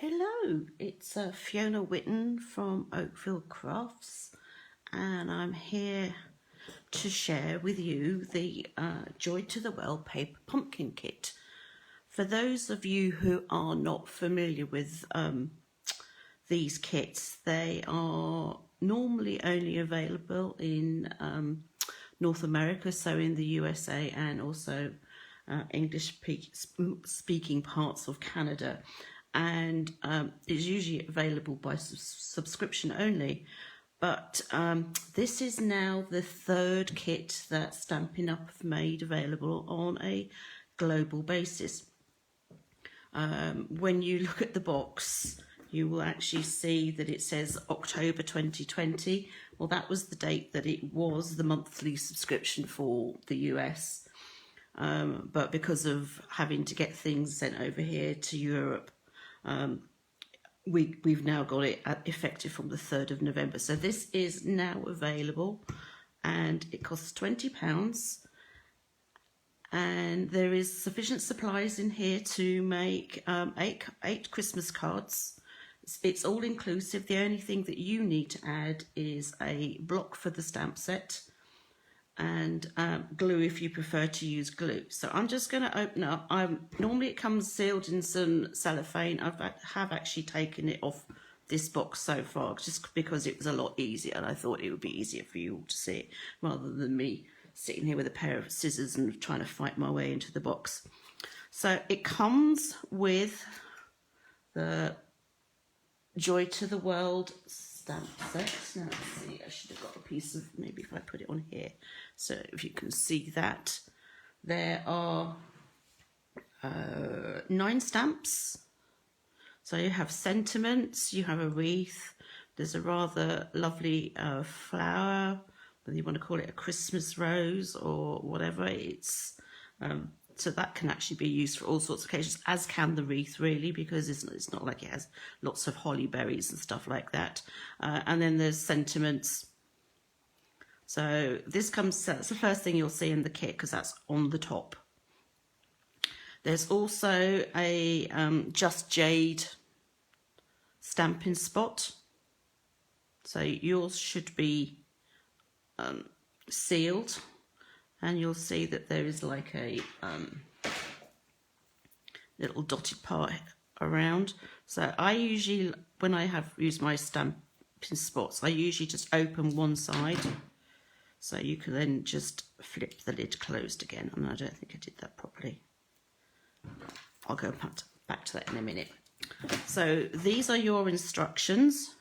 Hello, it's Fiona Whitten from Oakville Crafts, and I'm here to share with you the Joy to the Well paper pumpkin kit. For those of you who are not familiar with these kits, they are normally only available in North America, so in the USA and also English speaking parts of Canada, and is usually available by subscription only. But this is now the third kit that Stampin' Up have made available on a global basis. When you look at the box, you will actually see that it says October 2020. Well, that was the date that it was the monthly subscription for the US. But because of having to get things sent over here to Europe, we've now got it effective from the 3rd of November. So this is now available and it costs £20. And there is sufficient supplies in here to make eight Christmas cards. It's all inclusive. The only thing that you need to add is a block for the stamp set and glue if you prefer to use glue. So I'm just going to open up. Normally it comes sealed in some cellophane. I have actually taken it off this box so far just because it was a lot easier, and I thought it would be easier for you all to see it rather than me sitting here with a pair of scissors and trying to fight my way into the box. So it comes with the Joy to the World stamp set. Now let's see, I should have got a piece of, maybe if I put it on here, so if you can see that. There are 9 stamps. So you have sentiments, you have a wreath, there's a rather lovely flower, whether you want to call it a Christmas rose or whatever. It's so that can actually be used for all sorts of occasions, as can the wreath, really, because it's not like it has lots of holly berries and stuff like that. And then there's sentiments. So this comes, that's the first thing you'll see in the kit because that's on the top. There's also a Just Jade Stampin' spot. So yours should be sealed, and you'll see that there is like a little dotted part around. So I usually, when I have used my Stampin' spots, I usually just open one side, so you can then just flip the lid closed again, and I don't think I did that properly. I'll go back to that in a minute. So these are your instructions.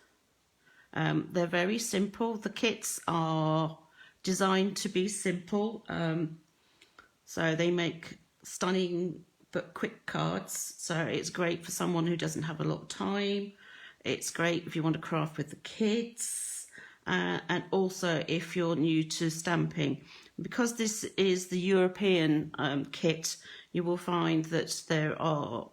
They're very simple. The kits are designed to be simple, so they make stunning but quick cards. So it's great for someone who doesn't have a lot of time. It's great if you want to craft with the kids, and also if you're new to stamping. Because this is the European kit, you will find that there are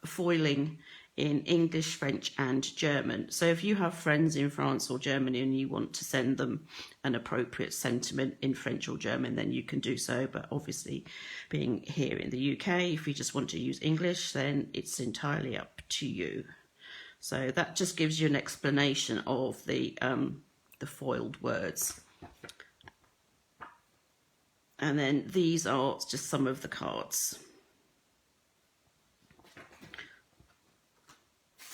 foiling in English, French and German. So if you have friends in France or Germany and you want to send them an appropriate sentiment in French or German, then you can do so. But obviously, being here in the UK, if you just want to use English, then it's entirely up to you. So that just gives you an explanation of the foiled words. And then these are just some of the cards.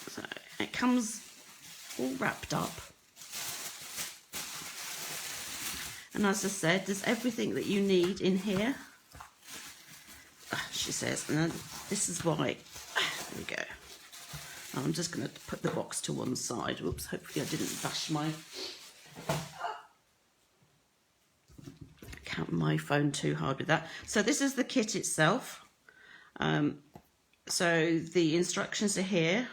So it comes all wrapped up. And as I said, there's everything that you need in here. She says, and this is why, there we go. I'm just going to put the box to one side. Whoops, hopefully I didn't bash my phone too hard with that. So this is the kit itself. So the instructions are here.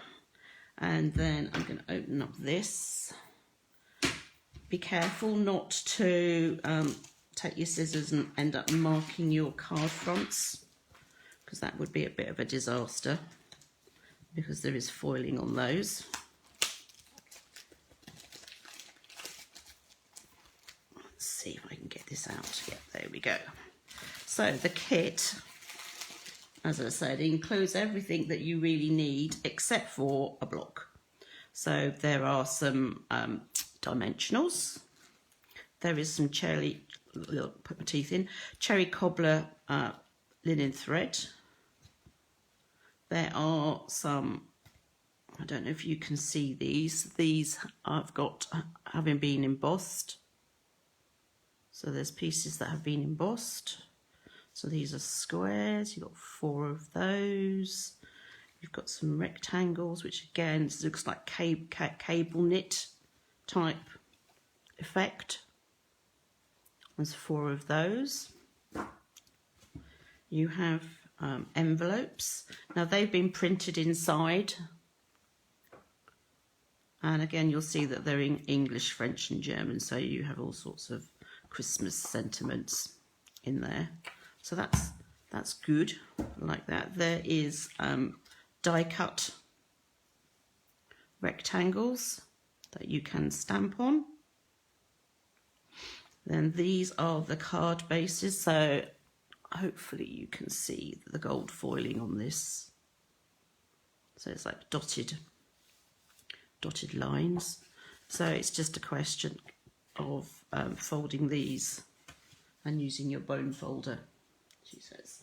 And then I'm going to open up this. Be careful not to take your scissors and end up marking your card fronts, because that would be a bit of a disaster, because there is foiling on those. Let's see if I can get this out. Yeah, there we go. So the kit as I said, it includes everything that you really need except for a block. So there are some dimensionals. There is some cherry, put my teeth in, cherry cobbler linen thread. There are some, I don't know if you can see these. These I've got having been embossed. So there's pieces that have been embossed. So these are squares. You've got 4 of those. You've got some rectangles, which again looks like cable knit type effect. There's 4 of those. You have envelopes. Now they've been printed inside. And again, you'll see that they're in English, French and German. So you have all sorts of Christmas sentiments in there. So that's good, like that. There is die cut rectangles that you can stamp on. Then these are the card bases, so hopefully you can see the gold foiling on this. So it's like dotted lines. So it's just a question of folding these and using your bone folder, she says.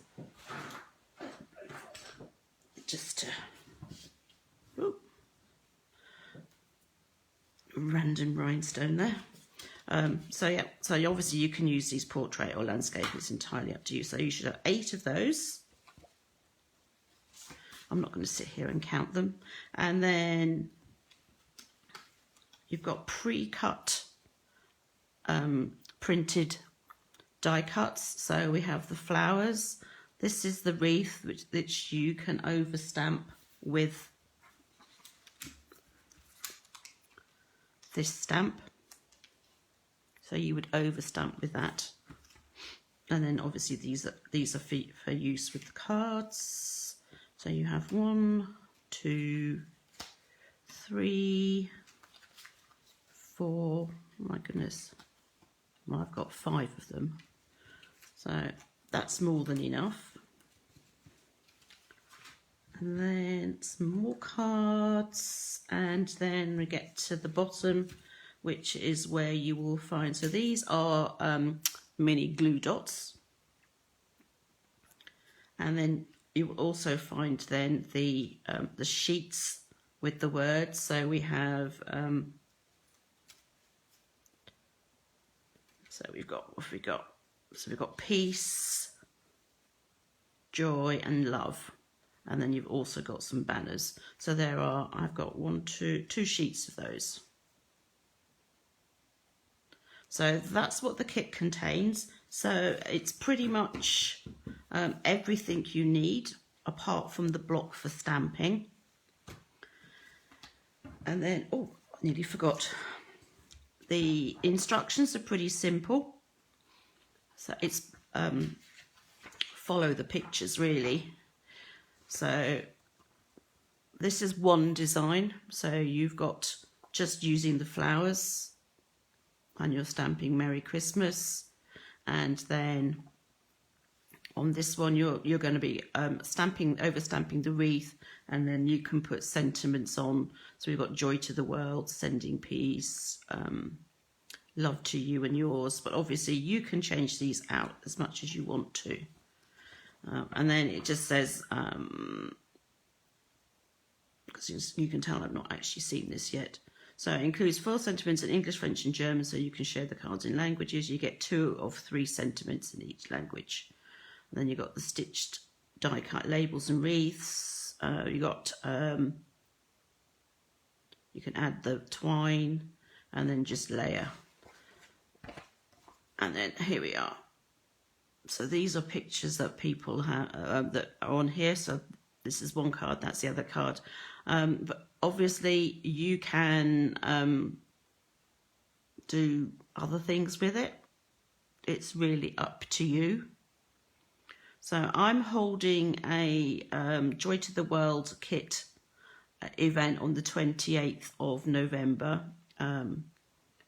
Just to, random rhinestone there. So yeah, so obviously you can use these portrait or landscape, it's entirely up to you. So you should have 8 of those. I'm not going to sit here and count them. And then you've got pre-cut printed die cuts. So we have the flowers. This is the wreath which you can overstamp with this stamp. So you would overstamp with that. And then obviously these are for use with the cards. So you have 1, 2, 3, 4, my goodness. Well, I've got 5 of them. So that's more than enough. And then some more cards. And then we get to the bottom, which is where you will find, so these are mini glue dots. And then you will also find then the sheets with the words. So we have, so we've got, what have we got? So we've got peace, joy and love. And then you've also got some banners. So there are, I've got 2 sheets of those. So that's what the kit contains. So it's pretty much everything you need apart from the block for stamping. And then, oh, I nearly forgot. The instructions are pretty simple. So it's follow the pictures really. So this is one design. So you've got just using the flowers. And you're stamping Merry Christmas, and then on this one you're going to be overstamping the wreath, and then you can put sentiments on. So we've got joy to the world, sending peace, love to you and yours, but obviously you can change these out as much as you want to. And then it just says, because you can tell I've not actually seen this yet. So it includes 4 sentiments in English, French and German, so you can share the cards in languages. You get 2 of 3 sentiments in each language. And then you've got the stitched die cut labels and wreaths. You got, you can add the twine and then just layer. And then here we are. So these are pictures that people have that are on here. So this is one card, that's the other card. But obviously you can do other things with it. It's really up to you. So I'm holding a Joy to the World kit event on the 28th of November.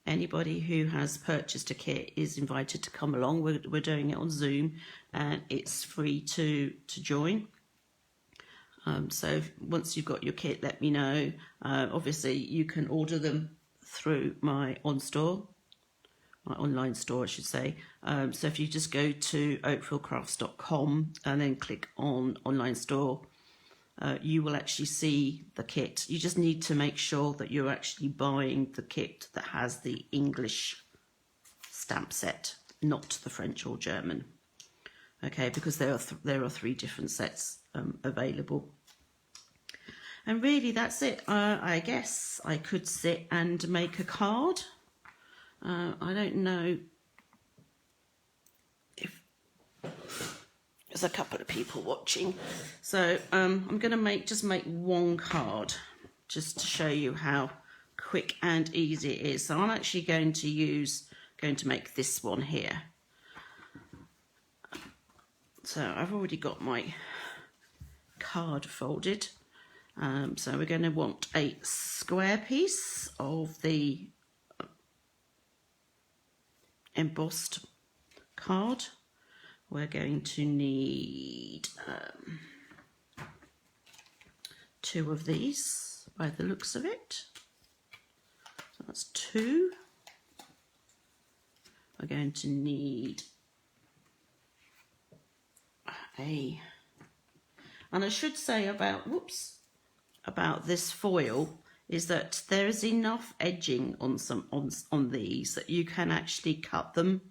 Anybody who has purchased a kit is invited to come along. We're doing it on Zoom and it's free to join. So once you've got your kit, let me know. Obviously, you can order them through my online store, I should say. So if you just go to oakfieldcrafts.com and then click on online store, you will actually see the kit. You just need to make sure that you're actually buying the kit that has the English stamp set, not the French or German. Okay, because there are 3 different sets available. And really that's it. I guess I could sit and make a card. I don't know if there's a couple of people watching, so I'm going to just make one card just to show you how quick and easy it is. So I'm actually going to make this one here. So I've already got my card folded. So we're going to want a square piece of the embossed card. We're going to need 2 of these by the looks of it. So that's 2. We're going to need and I should say about this foil is that there is enough edging on these that you can actually cut them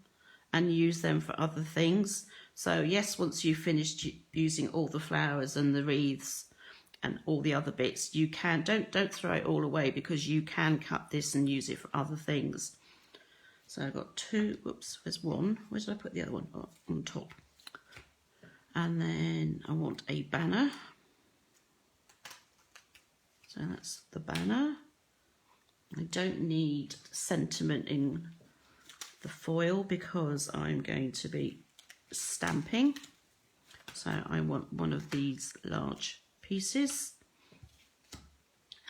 and use them for other things. So yes, once you've finished using all the flowers and the wreaths and all the other bits, you can don't throw it all away, because you can cut this and use it for other things. So I've got 2. Whoops, there's 1. Where did I put the other one? Oh, on top. And then I want a banner. So that's the banner. I don't need sentiment in the foil because I'm going to be stamping. So I want one of these large pieces.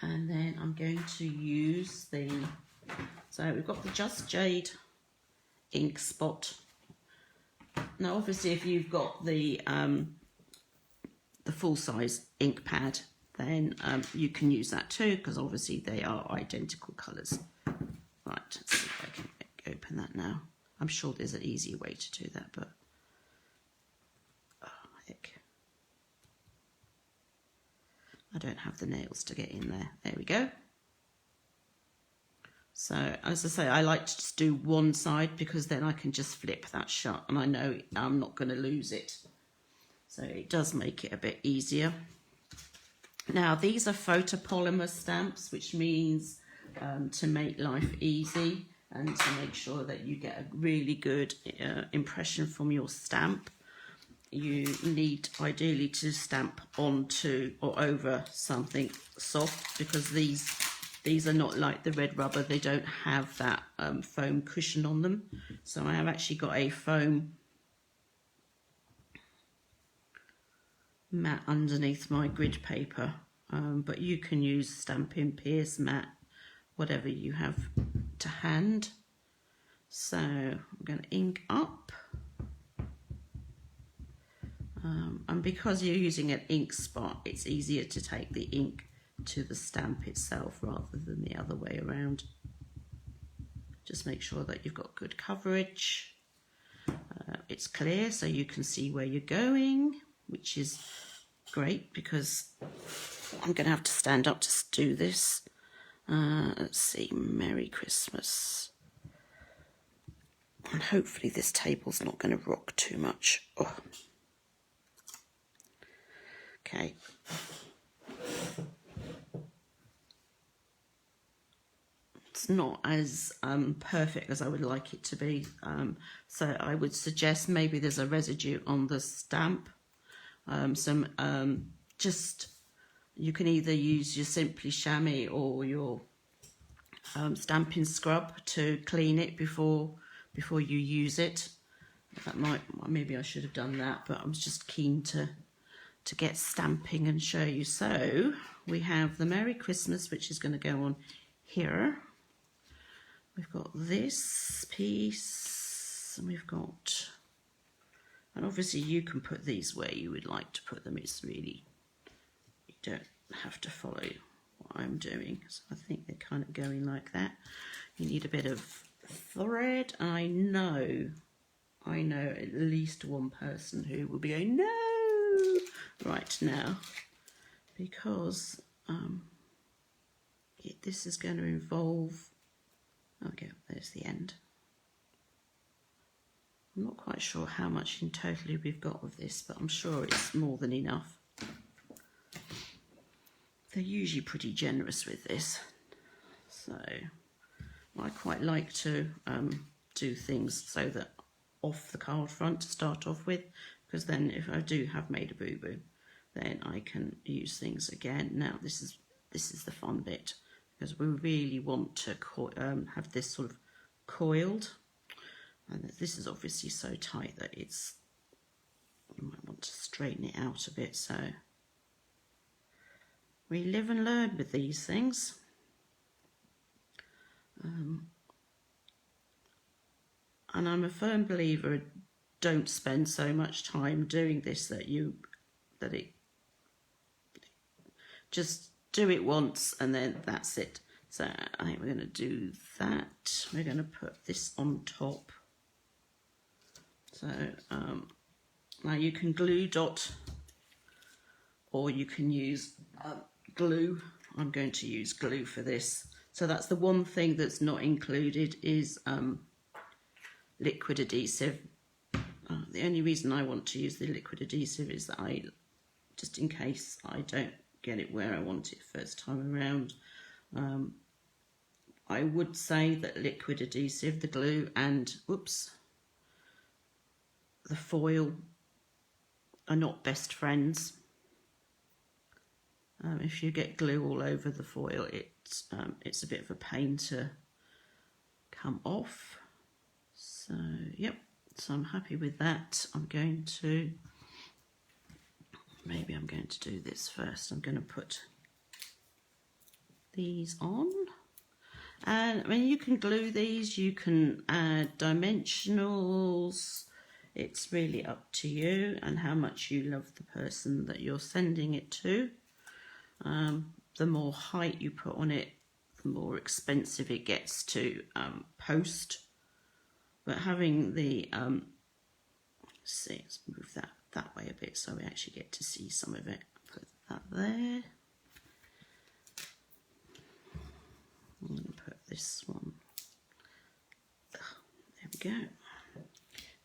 And then I'm going to use so we've got the Just Jade ink spot. Now obviously if you've got the full-size ink pad, then you can use that too, because obviously they are identical colours. Right, let's see if I can open that now. I'm sure there's an easier way to do that, but oh heck, I don't have the nails to get in there. There we go. So as I say, I like to just do one side, because then I can just flip that shut and I know I'm not going to lose it. So it does make it a bit easier. Now these are photopolymer stamps, which means to make life easy and to make sure that you get a really good impression from your stamp. You need ideally to stamp onto or over something soft, because these are not like the red rubber. They don't have that foam cushion on them. So I have actually got a foam mat underneath my grid paper, but you can use Stampin', Pierce, mat, whatever you have to hand. So I'm going to ink up, and because you're using an ink spot, it's easier to take the ink to the stamp itself rather than the other way around. Just make sure that you've got good coverage. It's clear so you can see where you're going, which is great because I'm going to have to stand up to do this. Let's see, Merry Christmas. And hopefully this table's not going to rock too much. Oh. Okay. It's not as perfect as I would like it to be, so I would suggest maybe there's a residue on the stamp. Just you can either use your Simply Chamois or your Stampin' scrub to clean it before you use it. That maybe I should have done that, but I was just keen to get stamping and show you. So we have the Merry Christmas, which is going to go on here. We've got this piece, and we've got, and obviously you can put these where you would like to put them. It's really don't have to follow what I'm doing. So I think they're kind of going like that. You need a bit of thread. I know at least one person who will be going, no, right now, because this is going to involve, okay, there's the end. I'm not quite sure how much in total we've got of this, but I'm sure it's more than enough. They're usually pretty generous with this, so I quite like to do things so that off the card front to start off with, because then if I do have made a boo-boo, then I can use things again. Now this is the fun bit, because we really want to have this sort of coiled, and this is obviously so tight that you might want to straighten it out a bit. So we live and learn with these things. And I'm a firm believer, don't spend so much time doing this just do it once and then that's it. So I think we're going to do that. We're going to put this on top. So now you can glue dot, or you can use glue. I'm going to use glue for this. So that's the one thing that's not included is liquid adhesive. The only reason I want to use the liquid adhesive is that just in case I don't get it where I want it first time around. I would say that liquid adhesive, the glue, and the foil are not best friends. If you get glue all over the foil, it's a bit of a pain to come off. So, yep, so I'm happy with that. Maybe I'm going to do this first. I'm going to put these on. And I mean, you can glue these, you can add dimensionals. It's really up to you and how much you love the person that you're sending it to. The more height you put on it, the more expensive it gets to post. But having the, let's move that way a bit so we actually get to see some of it. Put that there. I'm going to put this one. There we go.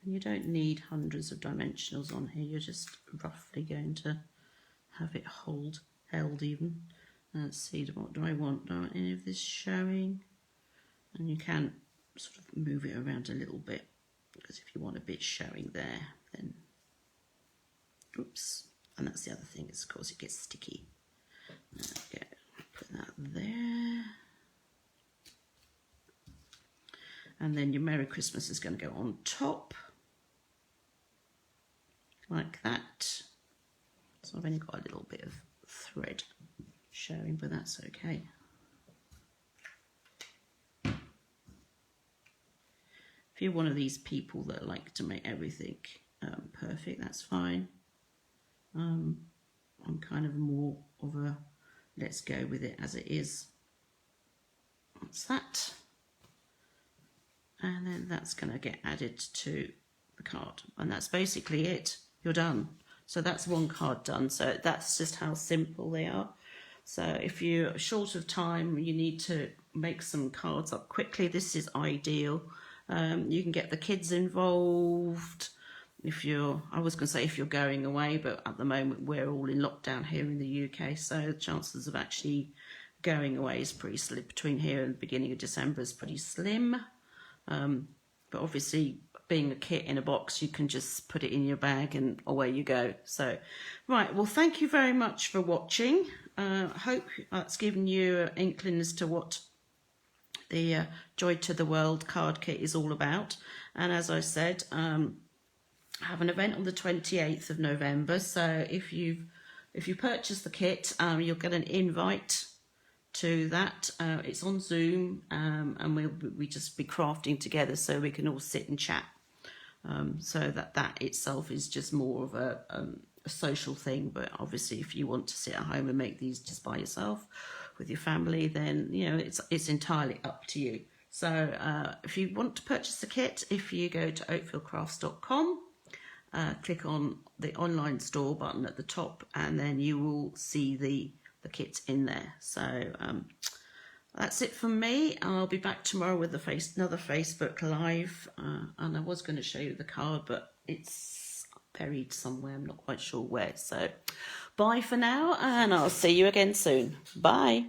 And you don't need hundreds of dimensionals on here. You're just roughly going to have it held even. Let's see, what do I want? Do I want any of this showing? And you can sort of move it around a little bit, because if you want a bit showing there, then and that's the other thing, is of course it gets sticky. Okay, put that there, and then your Merry Christmas is going to go on top like that. So I've only got a little bit of thread showing, but that's okay. If you're one of these people that like to make everything perfect, that's fine. I'm kind of more of a let's go with it as it is. That's that. And then that's going to get added to the card. And that's basically it. You're done. So that's one card done. So that's just how simple they are. So if you're short of time, you need to make some cards up quickly, this is ideal. You can get the kids involved. I was going to say if you're going away, but at the moment we're all in lockdown here in the UK, so the chances of actually going away is pretty slim. Between here and the beginning of December is pretty slim. But obviously, being a kit in a box, you can just put it in your bag and away you go. So, right, well, thank you very much for watching. I hope that's given you an inkling as to what the Joy to the World card kit is all about. And as I said, I have an event on the 28th of November. So if you purchase the kit, you'll get an invite to that. It's on Zoom, and we just be crafting together so we can all sit and chat. So that itself is just more of a a social thing, but obviously if you want to sit at home and make these just by yourself with your family, then you know it's entirely up to you. So if you want to purchase the kit, if you go to oakfieldcrafts.com, click on the online store button at the top, and then you will see the kit in there. So that's it from me. I'll be back tomorrow with another Facebook Live, and I was going to show you the card, but it's buried somewhere. I'm not quite sure where. So bye for now, and I'll see you again soon. Bye.